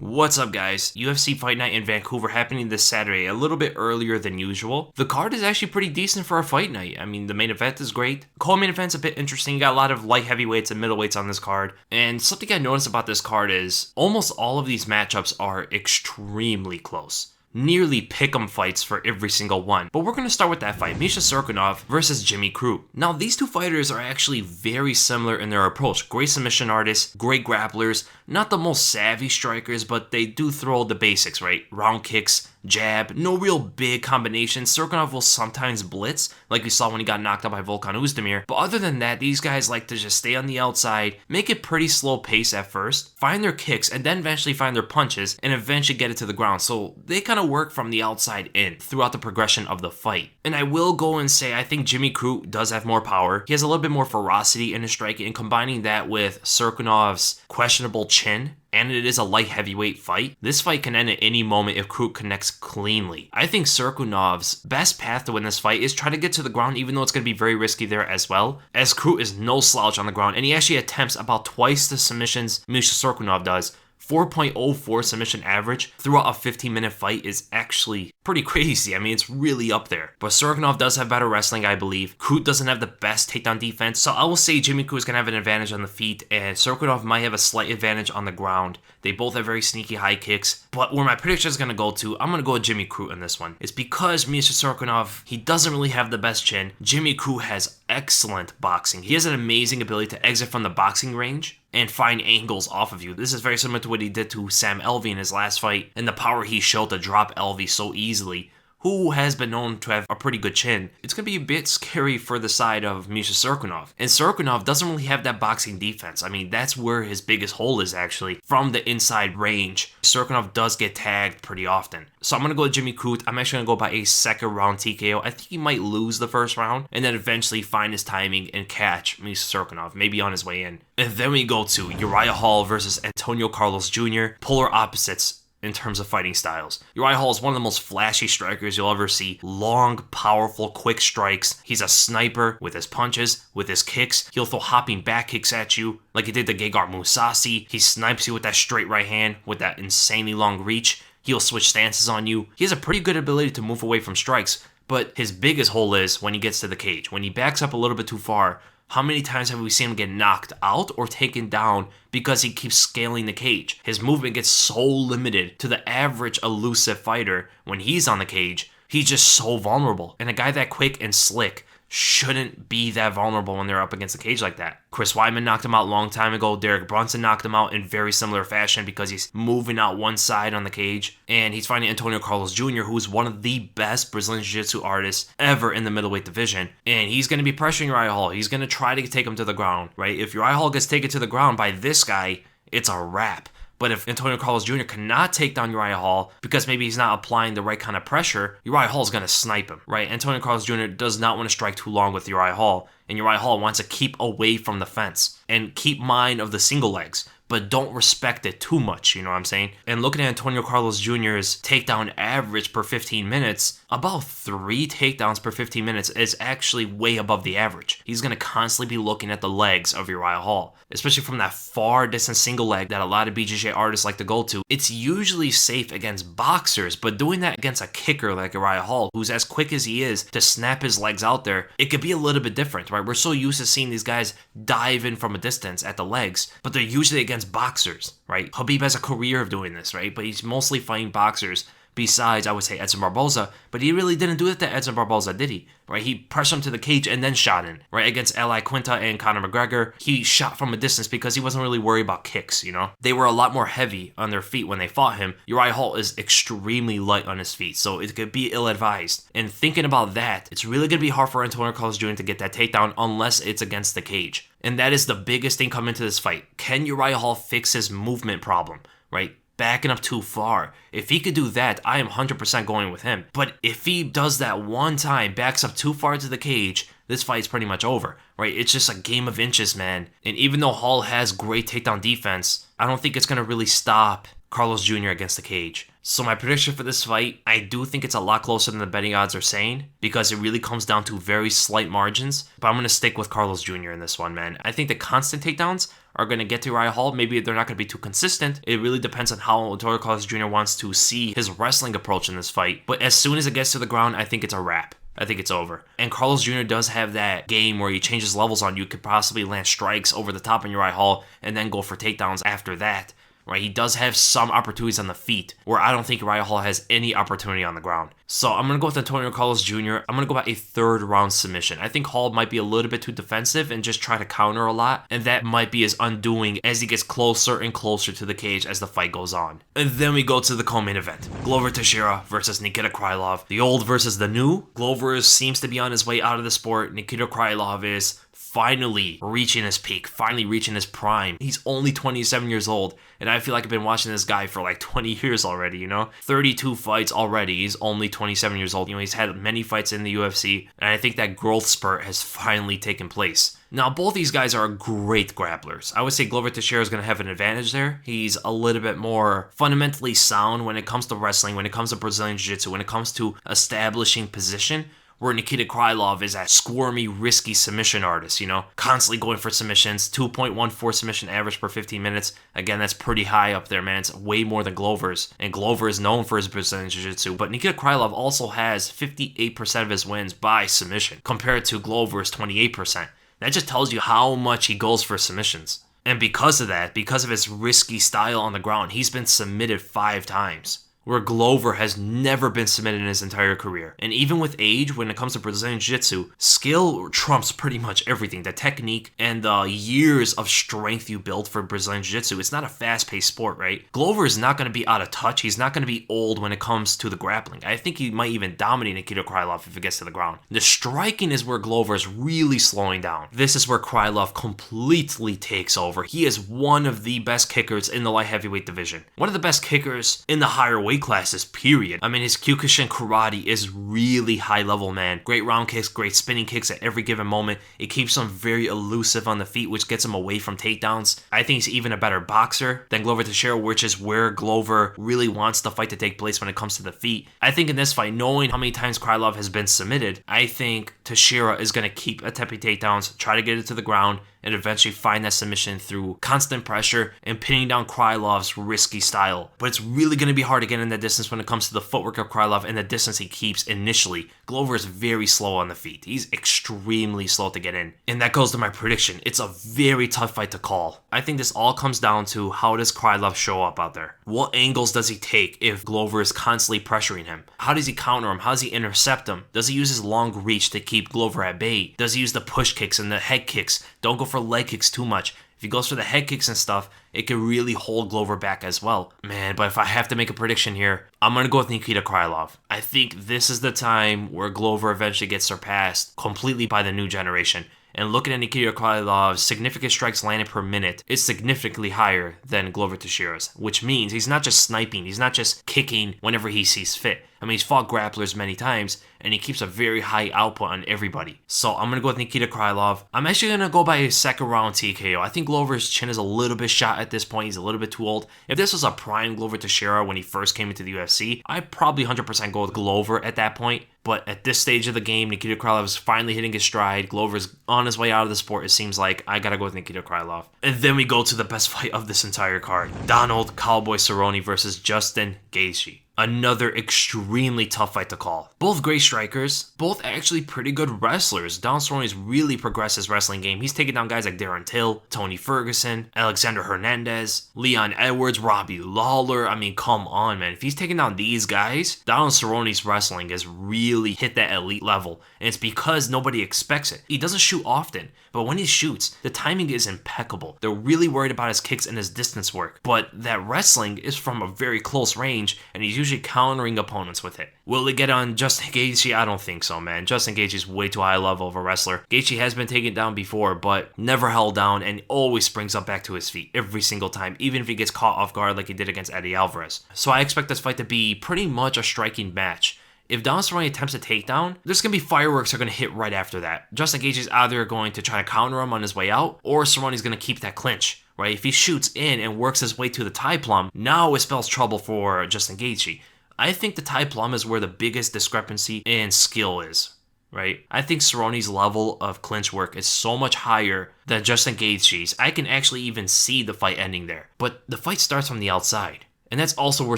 What's up, guys? UFC Fight Night in Vancouver happening this Saturday, a little bit earlier than usual. The card is actually pretty decent for a fight night. I mean, the main event is great. Co-main event's a bit interesting. You got a lot of light heavyweights and middleweights on this card. And something I noticed about this card is almost all of these matchups are extremely close. Nearly pick'em fights for every single one. But we're going to start with that fight, Misha Cirkunov versus Jimmy Crute. Now, these two fighters are actually very similar in their approach. Great submission artists, great grapplers, not the most savvy strikers, but they do throw the basics, right? Round kicks, jab, no real big combinations. Cirkunov will sometimes blitz, like we saw when he got knocked out by Volkan Oezdemir. But other than that, these guys like to just stay on the outside, make it pretty slow pace at first, find their kicks, and then eventually find their punches, and eventually get it to the ground. So they kind of work from the outside in throughout the progression of the fight. And I will go and say I think Jimmy Crute does have more power. He has a little bit more ferocity in his striking, and combining that with Cirkunov's questionable chin, and it is a light heavyweight fight, this fight can end at any moment if Crute connects cleanly. I think Cirkunov's best path to win this fight is try to get to the ground, even though it's going to be very risky there as well, as Crute is no slouch on the ground, and he actually attempts about twice the submissions Misha Cirkunov does. 4.04 submission average throughout a 15-minute fight is actually pretty crazy. I mean, it's really up there. But Cirkunov does have better wrestling, I believe. Crute doesn't have the best takedown defense, so I will say Jimmy Crute is going to have an advantage on the feet, and Cirkunov might have a slight advantage on the ground. They both have very sneaky high kicks, but where my prediction is going to go to, I'm going to go with Jimmy Crute in this one. It's because Misha Cirkunov, he doesn't really have the best chin. Jimmy Crute has excellent boxing. He has an amazing ability to exit from the boxing range and find angles off of you. This is very similar to what he did to Sam Alvey in his last fight, and the power he showed to drop Alvey so easily, who has been known to have a pretty good chin. It's going to be a bit scary for the side of Misha Cirkunov. And Cirkunov doesn't really have that boxing defense. I mean, that's where his biggest hole is actually, from the inside range. Cirkunov does get tagged pretty often. So I'm going to go with Jimmy Crute. I'm actually going to go by a second round TKO. I think he might lose the first round and then eventually find his timing and catch Misha Cirkunov, maybe on his way in. And then we go to Uriah Hall versus Antonio Carlos Jr., polar opposites in terms of fighting styles. Uriah Hall is one of the most flashy strikers you'll ever see. Long, powerful, quick strikes. He's a sniper with his punches, with his kicks. He'll throw hopping back kicks at you like he did to Gegard Mousasi. He snipes you with that straight right hand with that insanely long reach. He'll switch stances on you. He has a pretty good ability to move away from strikes, but his biggest hole is when he gets to the cage. When he backs up a little bit too far, how many times have we seen him get knocked out or taken down because he keeps scaling the cage? His movement gets so limited to the average elusive fighter when he's on the cage. He's just so vulnerable. And a guy that quick and slick shouldn't be that vulnerable when they're up against the cage like that. Chris Weidman knocked him out a long time ago. Derek Brunson knocked him out in very similar fashion because he's moving out one side on the cage. And he's fighting Antonio Carlos Jr., who's one of the best Brazilian Jiu-Jitsu artists ever in the middleweight division. And he's going to be pressuring Uriah Hall. He's going to try to take him to the ground, right? If Uriah Hall gets taken to the ground by this guy, it's a wrap. But if Antonio Carlos Jr. cannot take down Uriah Hall because maybe he's not applying the right kind of pressure, Uriah Hall is going to snipe him, right? Antonio Carlos Jr. does not want to strike too long with Uriah Hall, and Uriah Hall wants to keep away from the fence and keep mind of the single legs, but don't respect it too much, you know what I'm saying? And looking at Antonio Carlos Jr.'s takedown average per 15 minutes, about 3 takedowns per 15 minutes is actually way above the average. He's going to constantly be looking at the legs of Uriah Hall, especially from that far distance single leg that a lot of BJJ artists like to go to. It's usually safe against boxers, but doing that against a kicker like Uriah Hall, who's as quick as he is to snap his legs out there, it could be a little bit different, right? We're so used to seeing these guys dive in from a distance at the legs, but they're usually against boxers, right? Khabib has a career of doing this, right? But he's mostly fighting boxers. Besides, I would say Edson Barboza, but he really didn't do it to Edson Barboza, did he? Right? He pressed him to the cage and then shot in, right? Against Eli Quinta and Conor McGregor, he shot from a distance because he wasn't really worried about kicks, you know? They were a lot more heavy on their feet when they fought him. Uriah Hall is extremely light on his feet, so it could be ill-advised. And thinking about that, it's really going to be hard for Antonio Carlos Jr. to get that takedown unless it's against the cage. And that is the biggest thing coming into this fight. Can Uriah Hall fix his movement problem, right? Backing up too far. If he could do that, I am 100% going with him. But if he does that one time, backs up too far to the cage, this fight's pretty much over, right? It's just a game of inches, man. And even though Hall has great takedown defense, I don't think it's going to really stop Carlos Jr. against the cage. So my prediction for this fight, I do think it's a lot closer than the betting odds are saying because it really comes down to very slight margins. But I'm going to stick with Carlos Jr. in this one, man. I think the constant takedowns are going to get to Uriah Hall. Maybe they're not going to be too consistent. It really depends on how Donald Carlos Jr. wants to see his wrestling approach in this fight. But as soon as it gets to the ground, I think it's a wrap. I think it's over. And Carlos Jr. does have that game where he changes levels on you, could possibly land strikes over the top on Uriah Hall and then go for takedowns after that. Right, he does have some opportunities on the feet where I don't think Uriah Hall has any opportunity on the ground. So I'm going to go with Antonio Carlos Jr. I'm going to go about a third round submission. I think Hall might be a little bit too defensive and just try to counter a lot. And that might be his undoing as he gets closer and closer to the cage as the fight goes on. And then we go to the co-main event. Glover Teixeira versus Nikita Krylov. The old versus the new. Glover seems to be on his way out of the sport. Nikita Krylov is finally reaching his peak, finally reaching his prime. He's only 27 years old, and I feel like I've been watching this guy for like 20 years already, you know? 32 fights already. He's only 27 years old. You know, he's had many fights in the UFC, and I think that growth spurt has finally taken place. Now, both these guys are great grapplers. I would say Glover Teixeira is going to have an advantage there. He's a little bit more fundamentally sound when it comes to wrestling, when it comes to Brazilian Jiu-Jitsu, when it comes to establishing position, where Nikita Krylov is that squirmy, risky submission artist, you know, constantly going for submissions, 2.14 submission average per 15 minutes. Again, that's pretty high up there, man. It's way more than Glover's. And Glover is known for his Brazilian Jiu-Jitsu, but Nikita Krylov also has 58% of his wins by submission, compared to Glover's 28%. That just tells you how much he goes for submissions. And because of that, because of his risky style on the ground, he's been submitted 5 times. Where Glover has never been submitted in his entire career. And even with age, when it comes to Brazilian Jiu-Jitsu, skill trumps pretty much everything. The technique and the years of strength you build for Brazilian Jiu-Jitsu. It's not a fast-paced sport, right? Glover is not going to be out of touch. He's not going to be old when it comes to the grappling. I think he might even dominate Nikita Krylov if it gets to the ground. The striking is where Glover is really slowing down. This is where Krylov completely takes over. He is one of the best kickers in the light heavyweight division. One of the best kickers in the higher weight classes, period. I mean, his Kyokushin karate is really high level, man. Great round kicks, great spinning kicks at every given moment. It keeps him very elusive on the feet, which gets him away from takedowns. I think he's even a better boxer than Glover Teixeira, which is where Glover really wants the fight to take place when it comes to the feet. I think in this fight, knowing how many times Krylov has been submitted, I think Teixeira is going to keep attempting takedowns, try to get it to the ground, and eventually find that submission through constant pressure and pinning down Krylov's risky style. But it's really going to be hard to get in that distance when it comes to the footwork of Krylov and the distance he keeps initially. Glover is very slow on the feet. He's extremely slow to get in. And that goes to my prediction. It's a very tough fight to call. I think this all comes down to how does Krylov show up out there? What angles does he take if Glover is constantly pressuring him? How does he counter him? How does he intercept him? Does he use his long reach to keep Glover at bay? Does he use the push kicks and the head kicks? Don't go for leg kicks too much. If he goes for the head kicks and stuff, it can really hold Glover back as well. Man, but if I have to make a prediction here, I'm going to go with Nikita Krylov. I think this is the time where Glover eventually gets surpassed completely by the new generation. And looking at Nikita Krylov's significant strikes landed per minute is significantly higher than Glover Teixeira's, which means he's not just sniping, he's not just kicking whenever he sees fit. I mean, he's fought grapplers many times, and he keeps a very high output on everybody. So I'm going to go with Nikita Krylov. I'm actually going to go by a second round TKO. I think Glover's chin is a little bit shot at this point. He's a little bit too old. If this was a prime Glover Teixeira when he first came into the UFC, I'd probably 100% go with Glover at that point. But at this stage of the game, Nikita Krylov is finally hitting his stride. Glover's on his way out of the sport, it seems like. I gotta go with Nikita Krylov. And then we go to the best fight of this entire card. Donald Cowboy Cerrone versus Justin Gaethje. Another extremely tough fight to call. Both great strikers, both actually pretty good wrestlers. Donald Cerrone's really progressed his wrestling game. He's taken down guys like Darren Till, Tony Ferguson, Alexander Hernandez, Leon Edwards, Robbie Lawler. I mean, come on, man. If he's taking down these guys, Donald Cerrone's wrestling has really hit that elite level. And it's because nobody expects it. He doesn't shoot often, but when he shoots, the timing is impeccable. They're really worried about his kicks and his distance work. But that wrestling is from a very close range, and he's usually countering opponents with it. Will it get on Justin Gaethje? I don't think so, man. Justin Gaethje is way too high level of a wrestler. Gaethje has been taken down before, but never held down and always springs up back to his feet every single time, even if he gets caught off guard like he did against Eddie Alvarez. So I expect this fight to be pretty much a striking match. If Donald Cerrone attempts a takedown, there's going to be fireworks that are going to hit right after that. Justin Gaethje is either going to try to counter him on his way out, or Cerrone's going to keep that clinch, right? If he shoots in and works his way to the tie plum, now it spells trouble for Justin Gaethje. I think the tie plum is where the biggest discrepancy in skill is. right? I think Cerrone's level of clinch work is so much higher than Justin Gaethje's. I can actually even see the fight ending there. But the fight starts from the outside. And that's also where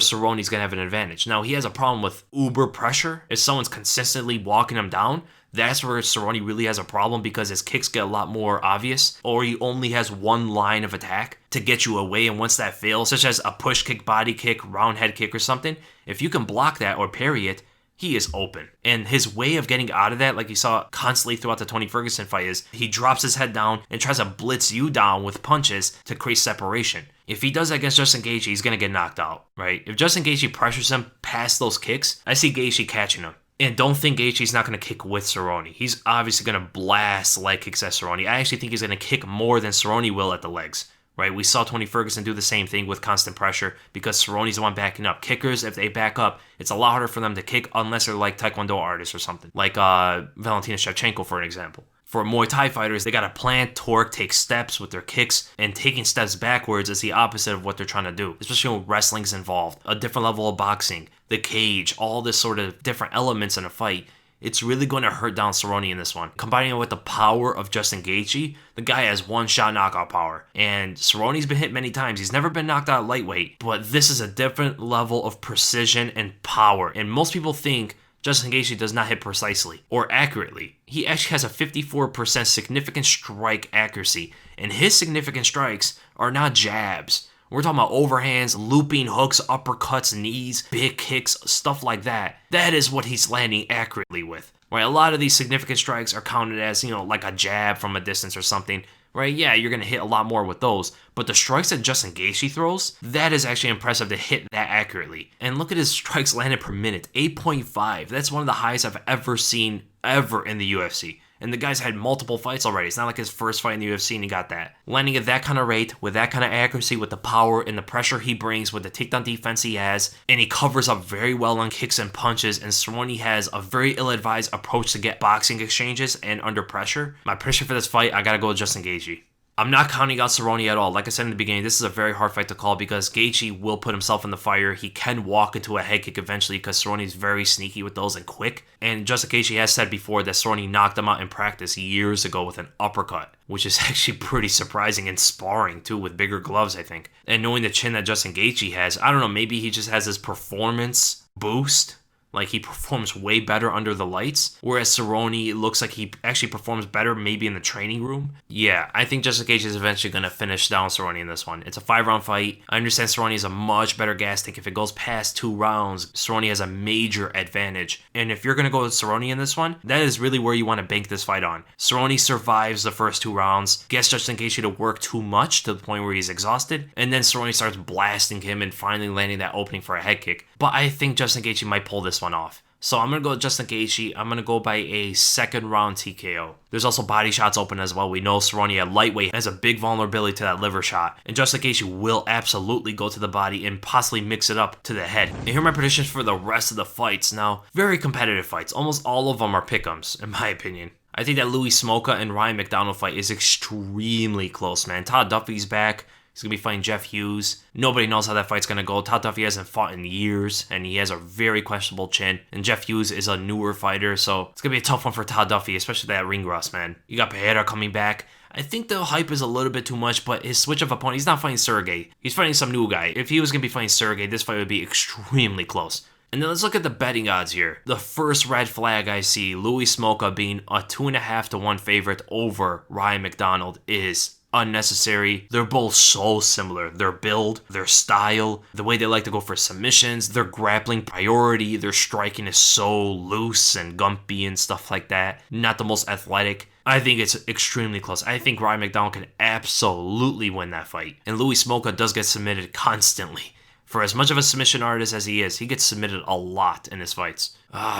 Cerrone's going to have an advantage. Now, he has a problem with uber pressure. If someone's consistently walking him down, that's where Cerrone really has a problem because his kicks get a lot more obvious, or he only has one line of attack to get you away, and once that fails, such as a push kick, body kick, round head kick or something, if you can block that or parry it, he is open. And his way of getting out of that, like you saw constantly throughout the Tony Ferguson fight, is he drops his head down and tries to blitz you down with punches to create separation. If he does that against Justin Gaethje, he's going to get knocked out, right? If Justin Gaethje pressures him past those kicks, I see Gaethje catching him. And don't think Gaethje's not going to kick with Cerrone. He's obviously going to blast leg kicks at Cerrone. I actually think he's going to kick more than Cerrone will at the legs. Right, we saw Tony Ferguson do the same thing with constant pressure because Cerrone's the one backing up. Kickers, if they back up, it's a lot harder for them to kick unless they're like Taekwondo artists or something. Like Valentina Shevchenko, for an example. For Muay Thai fighters, they got to plant, torque, take steps with their kicks, and taking steps backwards is the opposite of what they're trying to do, especially when wrestling's involved. A different level of boxing, the cage, all this sort of different elements in a fight. It's really going to hurt down Cerrone in this one. Combining it with the power of Justin Gaethje, the guy has one-shot knockout power. And Cerrone's been hit many times. He's never been knocked out lightweight. But this is a different level of precision and power. And most people think Justin Gaethje does not hit precisely or accurately. He actually has a 54% significant strike accuracy. And his significant strikes are not jabs. We're talking about overhands, looping hooks, uppercuts, knees, big kicks, stuff like that. That is what he's landing accurately with, right? A lot of these significant strikes are counted as, like a jab from a distance or something, right? Yeah, you're going to hit a lot more with those. But the strikes that Justin Gaethje throws, that is actually impressive to hit that accurately. And look at his strikes landed per minute, 8.5. That's one of the highest I've ever seen ever in the UFC. And the guy's had multiple fights already. It's not like his first fight in the UFC and he got that. Landing at that kind of rate, with that kind of accuracy, with the power and the pressure he brings, with the takedown defense he has, and he covers up very well on kicks and punches, and Cerrone has a very ill-advised approach to get boxing exchanges and under pressure. My prediction for this fight, I gotta go with Justin Gaethje. I'm not counting out Cerrone at all. Like I said in the beginning, this is a very hard fight to call because Gaethje will put himself in the fire. He can walk into a head kick eventually because Cerrone is very sneaky with those and quick. And Justin Gaethje has said before that Cerrone knocked him out in practice years ago with an uppercut, which is actually pretty surprising in sparring too, with bigger gloves, I think. And knowing the chin that Justin Gaethje has, I don't know, maybe he just has this performance boost. Like, he performs way better under the lights, whereas Cerrone looks like he actually performs better maybe in the training room. Yeah, I think Justin Gaethje is eventually going to finish down Cerrone in this one. It's a 5-round fight. I understand Cerrone is a much better gas tank. If it goes past 2 rounds, Cerrone has a major advantage. And if you're going to go with Cerrone in this one, that is really where you want to bank this fight on. Cerrone survives the first 2 rounds, gets Justin Gaethje to work too much to the point where he's exhausted, and then Cerrone starts blasting him and finally landing that opening for a head kick. But I think Justin Gaethje might pull this one off. So I'm going to go with Justin Gaethje. I'm going to go by a 2nd round TKO. There's also body shots open as well. We know Cerrone at lightweight has a big vulnerability to that liver shot. And Justin Gaethje will absolutely go to the body and possibly mix it up to the head. And here are my predictions for the rest of the fights. Now, very competitive fights. Almost all of them are pick'ems, in my opinion. I think that Louis Smolka and Ryan McDonald fight is extremely close, man. Todd Duffy's back. He's going to be fighting Jeff Hughes. Nobody knows how that fight's going to go. Todd Duffy hasn't fought in years, and he has a very questionable chin. And Jeff Hughes is a newer fighter, so it's going to be a tough one for Todd Duffy, especially that ring rust, man. You got Pereira coming back. I think the hype is a little bit too much, but his switch of opponent, he's not fighting Sergey. He's fighting some new guy. If he was going to be fighting Sergey, this fight would be extremely close. And then let's look at the betting odds here. The first red flag I see, Louis Smolka being a 2.5 to 1 favorite over Ryan McDonald, is unnecessary. They're both so similar. Their build, their style, the way they like to go for submissions, their grappling priority, their striking is so loose and gumpy and stuff like that. Not the most athletic. I think it's extremely close. I think Ryan McDonald can absolutely win that fight. And Louis Smolka does get submitted constantly. For as much of a submission artist as he is, he gets submitted a lot in his fights.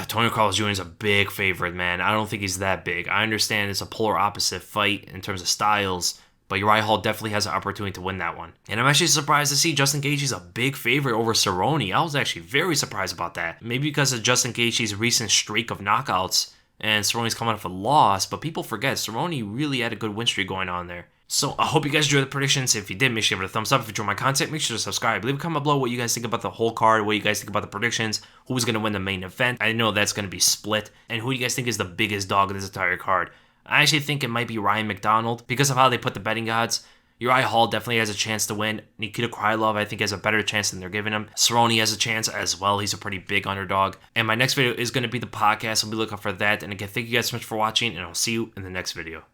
Tony Carlos Jr. is a big favorite, man. I don't think he's that big. I understand it's a polar opposite fight in terms of styles, but Uriah Hall definitely has an opportunity to win that one. And I'm actually surprised to see Justin Gaethje's a big favorite over Cerrone. I was actually very surprised about that. Maybe because of Justin Gaethje's recent streak of knockouts and Cerrone's coming off a loss, but people forget Cerrone really had a good win streak going on there. So I hope you guys enjoyed the predictions. If you did, make sure you give it a thumbs up. If you enjoyed my content, make sure to subscribe. Leave a comment below what you guys think about the whole card, what you guys think about the predictions, who's going to win the main event. I know that's going to be split. And who you guys think is the biggest dog in this entire card. I actually think it might be Ryan McDonald because of how they put the betting odds. Uriah Hall definitely has a chance to win. Nikita Krylov, I think, has a better chance than they're giving him. Cerrone has a chance as well. He's a pretty big underdog. And my next video is going to be the podcast. I'll be looking for that. And again, thank you guys so much for watching, and I'll see you in the next video.